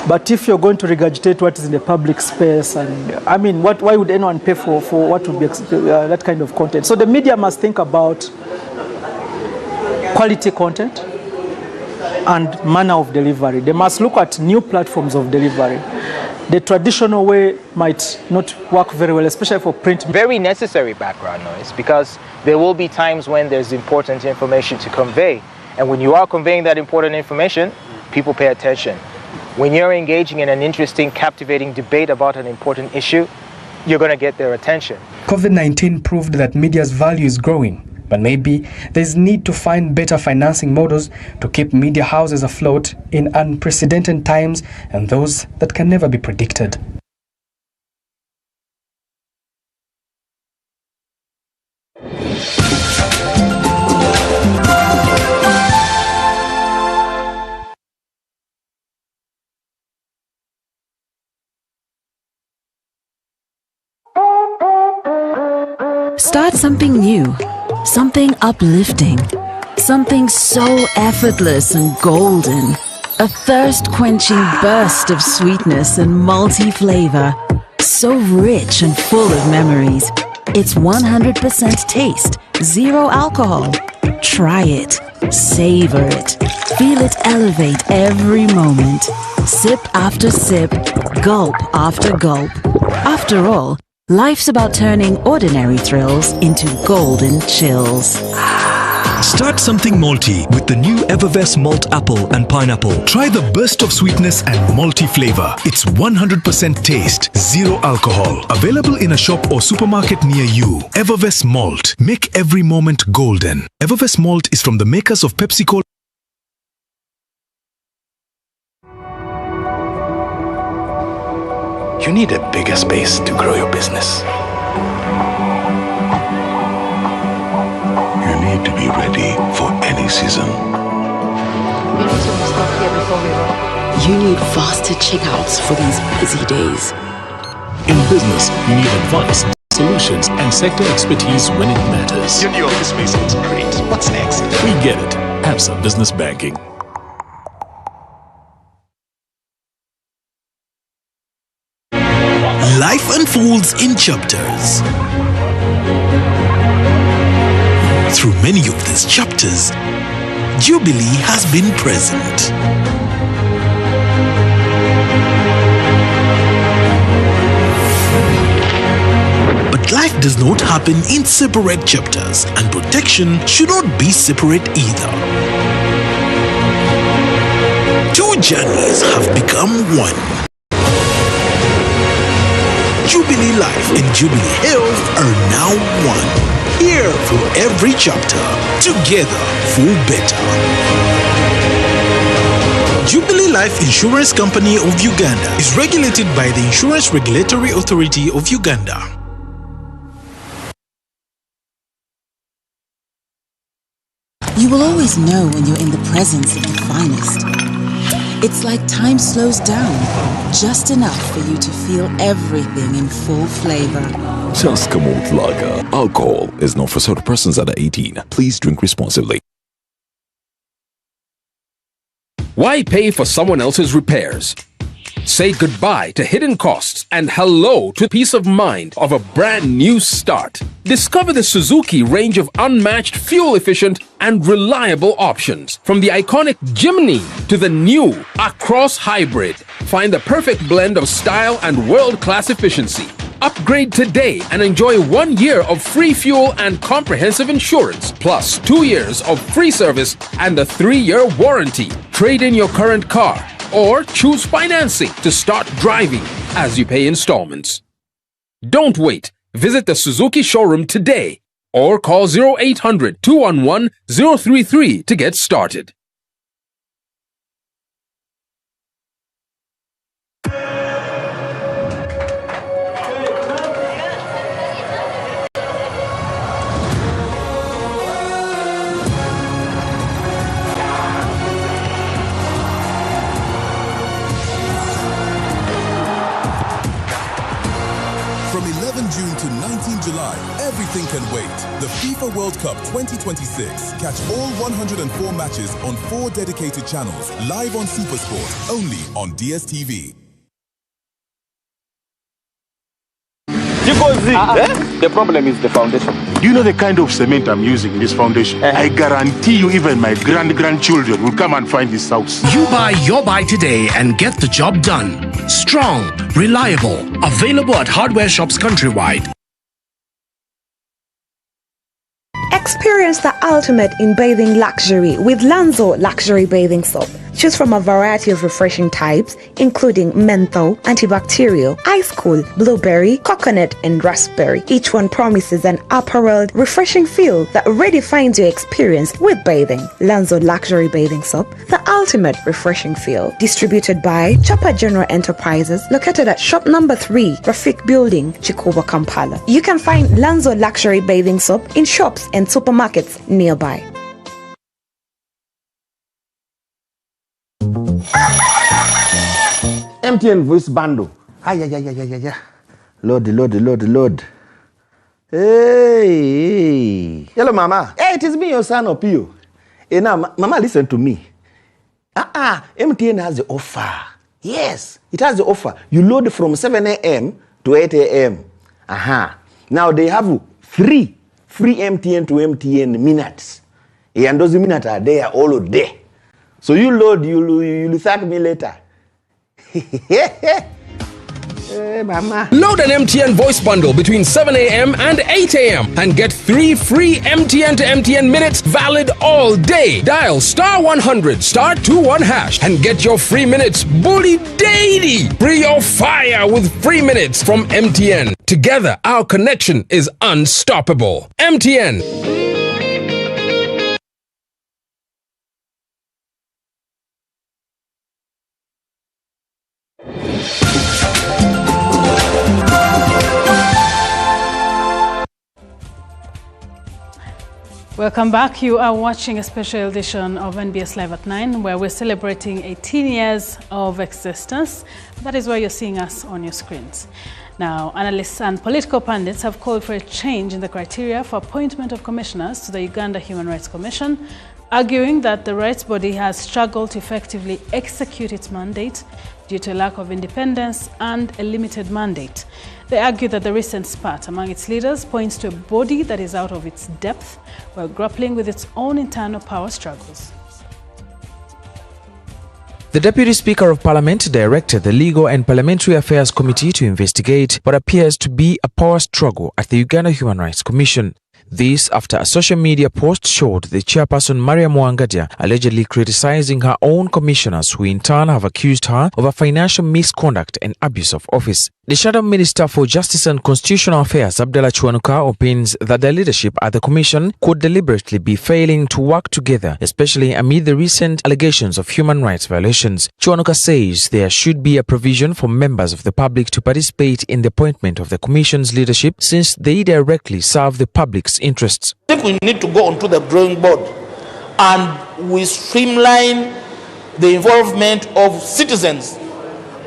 But if you're going to regurgitate what is in the public space, and I mean, why would anyone pay for what would be that kind of content? So the media must think about quality content and manner of delivery. They must look at new platforms of delivery. The traditional way might not work very well, especially for print. Very necessary background noise, because there will be times when there's important information to convey. And when you are conveying that important information, people pay attention. When you're engaging in an interesting, captivating debate about an important issue, you're going to get their attention. COVID-19 proved that media's value is growing, but maybe there's need to find better financing models to keep media houses afloat in unprecedented times and those that can never be predicted. Start something new, something uplifting, something so effortless and golden. A thirst-quenching burst of sweetness and malty flavor, so rich and full of memories. It's 100% taste, zero alcohol. Try it, savor it, feel it elevate every moment. Sip after sip, gulp after gulp. After all, life's about turning ordinary thrills into golden chills. Start something malty with the new Evervest Malt Apple and Pineapple. Try the burst of sweetness and malty flavor. It's 100% taste, zero alcohol. Available in a shop or supermarket near you. Evervest Malt. Make every moment golden. Evervest Malt is from the makers of PepsiCo. You need a bigger space to grow your business. You need to be ready for any season. We need to stop here before we roll. You need faster checkouts for these busy days. In business, you need advice, solutions, and sector expertise when it matters. Your new office space looks great. What's next? We get it. Absa Business Banking. Life unfolds in chapters. Through many of these chapters, Jubilee has been present. But life does not happen in separate chapters, and protection should not be separate either. Two journeys have become one. Jubilee Life and Jubilee Health are now one. Here for every chapter, together for better. Jubilee Life Insurance Company of Uganda is regulated by the Insurance Regulatory Authority of Uganda. You will always know when you're in the presence of the finest. It's like time slows down, just enough for you to feel everything in full flavor. Tusker Malt Lager. Alcohol is not for certain persons under 18. Please drink responsibly. Why pay for someone else's repairs? Say goodbye to hidden costs and hello to peace of mind of a brand new start. Discover the Suzuki range of unmatched, fuel-efficient and reliable options. From the iconic Jimny to the new Across Hybrid. Find the perfect blend of style and world-class efficiency. Upgrade today and enjoy 1 year of free fuel and comprehensive insurance, plus 2 years of free service and a 3-year warranty. Trade in your current car or choose financing to start driving as you pay installments. Don't wait. Visit the Suzuki showroom today or call 0800-211-033 to get started. From 11 June to 19 July, everything can wait. The FIFA World Cup 2026. Catch all 104 matches on 4 dedicated channels, live on SuperSport, only on DSTV. The problem is the foundation. Do you know the kind of cement I'm using in this foundation? I guarantee you even my grandchildren will come and find this house. You buy your buy today and get the job done. Strong, reliable, available at hardware shops countrywide. Experience the ultimate in bathing luxury with Lanzo Luxury Bathing Soap. Choose from a variety of refreshing types, including menthol, antibacterial, ice cool, blueberry, coconut, and raspberry. Each one promises an upper-world, refreshing feel that redefines your experience with bathing. Lanzo Luxury Bathing Soap, the ultimate refreshing feel. Distributed by Chopper General Enterprises, located at shop number 3, Rafik Building, Chikuba, Kampala. You can find Lanzo Luxury Bathing Soap in shops and supermarkets nearby. MTN voice bundle. Load. Hey. Hello, Mama. Hey, it is me, your son, Opio. Hey, now, Mama, listen to me. MTN has the offer. Yes, it has the offer. You load from 7 a.m. to 8 a.m. Now, they have free MTN to MTN minutes. And those minutes are there all day. So you load, you'll thank me later. Hey, Mama. Load an MTN voice bundle between 7 a.m. and 8 a.m. and get 3 free MTN to MTN minutes valid all day. Dial *100 *21# and get your free minutes bully daily. Free your fire with free minutes from MTN. Together, our connection is unstoppable. MTN. Welcome back. You are watching a special edition of NBS Live at 9, where we're celebrating 18 years of existence. That is why you're seeing us on your screens. Now, analysts and political pundits have called for a change in the criteria for appointment of commissioners to the Uganda Human Rights Commission, arguing that the rights body has struggled to effectively execute its mandate due to a lack of independence and a limited mandate. They argue that the recent spat among its leaders points to a body that is out of its depth while grappling with its own internal power struggles. The Deputy Speaker of Parliament directed the Legal and Parliamentary Affairs Committee to investigate what appears to be a power struggle at the Uganda Human Rights Commission. This after a social media post showed the chairperson Maria Mwangadia allegedly criticizing her own commissioners, who in turn have accused her of a financial misconduct and abuse of office. The Shadow Minister for Justice and Constitutional Affairs, Abdallah Chwanuka, opines that the leadership at the Commission could deliberately be failing to work together, especially amid the recent allegations of human rights violations. Chwanuka says there should be a provision for members of the public to participate in the appointment of the Commission's leadership, since they directly serve the public's interests. I think we need to go onto the drawing board and we streamline the involvement of citizens,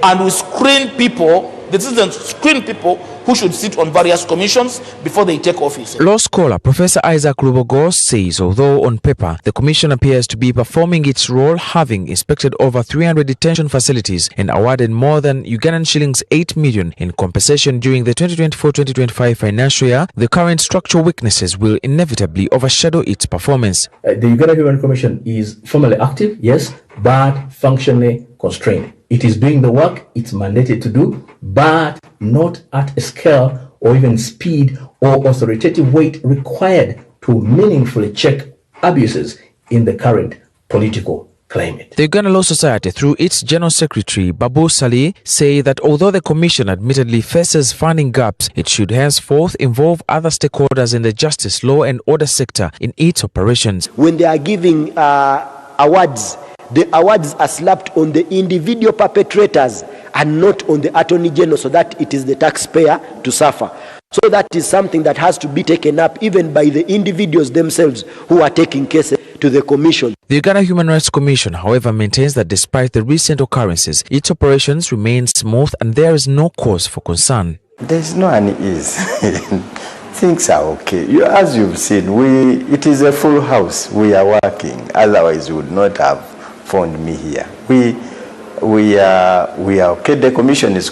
and we screen people. The citizens screen people who should sit on various commissions before they take office. Law scholar Professor Isaac Lubogo says although on paper the Commission appears to be performing its role, having inspected over 300 detention facilities and awarded more than Ugandan shillings 8 million in compensation during the 2024-2025 financial year, the current structural weaknesses will inevitably overshadow its performance. The Uganda Human Commission is formally active, yes, but functionally constrained. It is doing the work it's mandated to do, but not at a scale or even speed or authoritative weight required to meaningfully check abuses in the current political climate. The Uganda Law Society, through its General Secretary Babu Salih, say that although the Commission admittedly faces funding gaps, it should henceforth involve other stakeholders in the justice, law and order sector in its operations. When they are giving awards, the awards are slapped on the individual perpetrators and not on the Attorney General, so that it is the taxpayer to suffer. So that is something that has to be taken up even by the individuals themselves who are taking cases to the Commission. The Uganda Human Rights Commission, however, maintains that despite the recent occurrences, its operations remain smooth and there is no cause for concern. There's no unease. Things are okay. As you've seen, it is a full house. We are working. Otherwise, we would not have found me here. We are okay. The commission is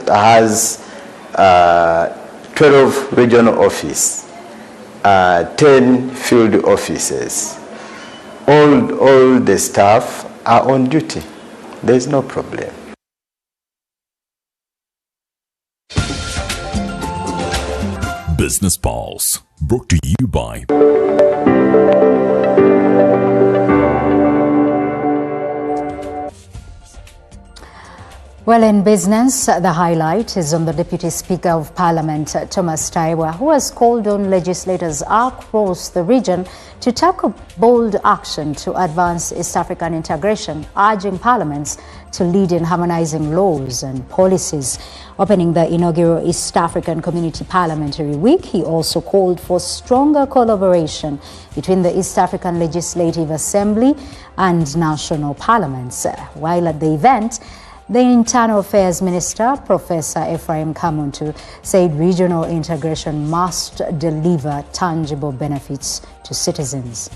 has 12 regional offices, 10 field offices. All the staff are on duty. There is no problem. Business Pulse, brought to you by Well, in business, the highlight is on the Deputy Speaker of Parliament, Thomas Taiwa, who has called on legislators across the region to take bold action to advance East African integration, urging parliaments to lead in harmonizing laws and policies. Opening the inaugural East African Community Parliamentary Week, he also called for stronger collaboration between the East African Legislative Assembly and national parliaments. While at the event, the Internal Affairs Minister, Professor Ephraim Kamuntu, said regional integration must deliver tangible benefits to citizens.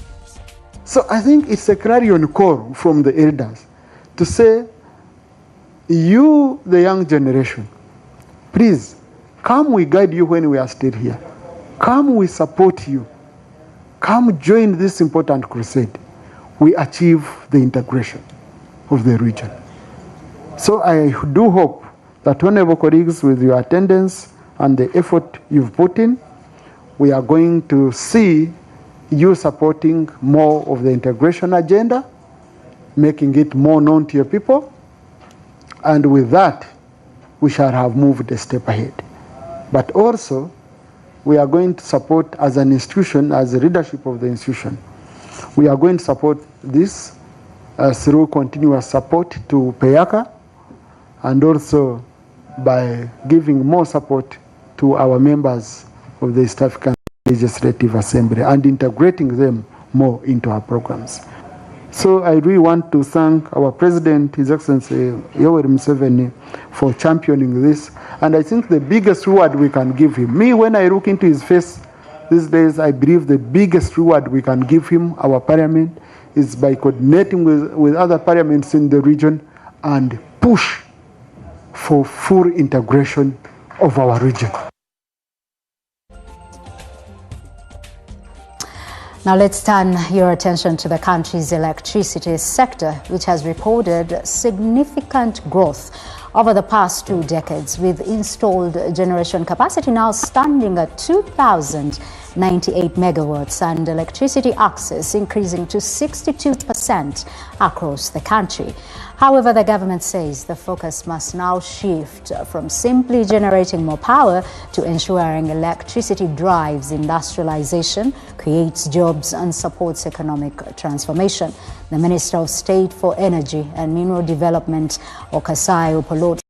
So I think it's a clarion call from the elders to say, you, the young generation, please, come we guide you when we are still here. Come we support you. Come join this important crusade. We achieve the integration of the region. So I do hope that honorable colleagues, with your attendance and the effort you've put in, we are going to see you supporting more of the integration agenda, making it more known to your people, and with that, we shall have moved a step ahead. But also, we are going to support as an institution, as the leadership of the institution, we are going to support this through continuous support to PEACA, and also by giving more support to our members of the East African Legislative Assembly and integrating them more into our programs. So I really want to thank our President, His Excellency Yoweri Museveni, for championing this. And I think the biggest reward we can give him, me, when I look into his face these days, I believe the biggest reward we can give him, our parliament, is by coordinating with other parliaments in the region and push for full integration of our region. Now let's turn your attention to the country's electricity sector, which has recorded significant growth over the past 2 decades, with installed generation capacity now standing at 2,098 megawatts and electricity access increasing to 62% across the country. However, the government says the focus must now shift from simply generating more power to ensuring electricity drives industrialization, creates jobs and supports economic transformation. The Minister of State for Energy and Mineral Development, Okasai Opolot,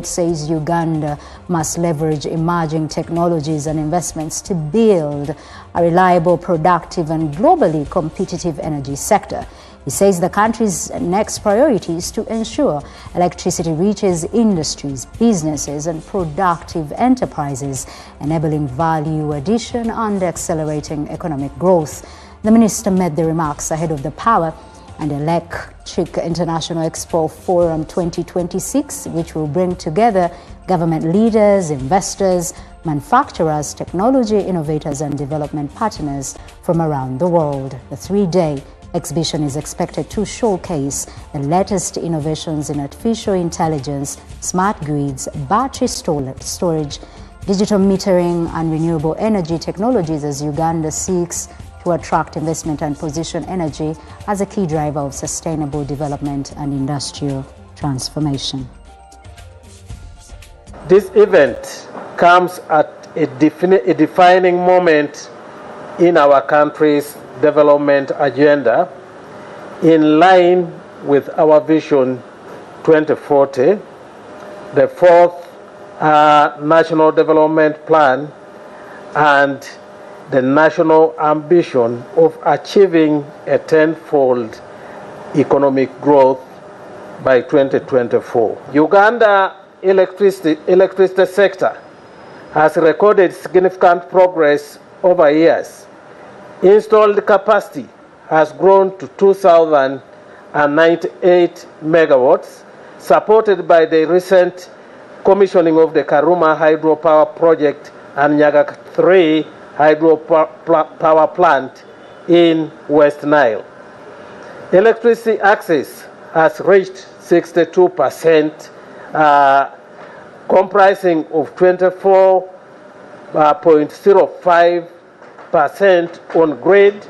says Uganda must leverage emerging technologies and investments to build a reliable, productive and globally competitive energy sector. He says the country's next priority is to ensure electricity reaches industries, businesses and productive enterprises, enabling value addition and accelerating economic growth. The minister made the remarks ahead of the Power and Electric International Expo Forum 2026, which will bring together government leaders, investors, manufacturers, technology innovators and development partners from around the world. The 3-day exhibition is expected to showcase the latest innovations in artificial intelligence, smart grids, battery storage, digital metering and renewable energy technologies as Uganda seeks to attract investment and position energy as a key driver of sustainable development and industrial transformation. This event comes at a defining moment in our country's development agenda, in line with our Vision 2040, the 4th National Development Plan, and the national ambition of achieving a tenfold economic growth by 2024. Uganda electricity sector has recorded significant progress over years. Installed capacity has grown to 2,098 megawatts, supported by the recent commissioning of the Karuma hydropower project and Nyaga 3 hydropower plant in West Nile. Electricity access has reached 62%, comprising of 24.05% on grid,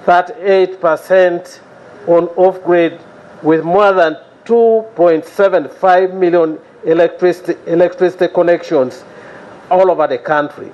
38% on off-grid, with more than 2.75 million electricity connections all over the country.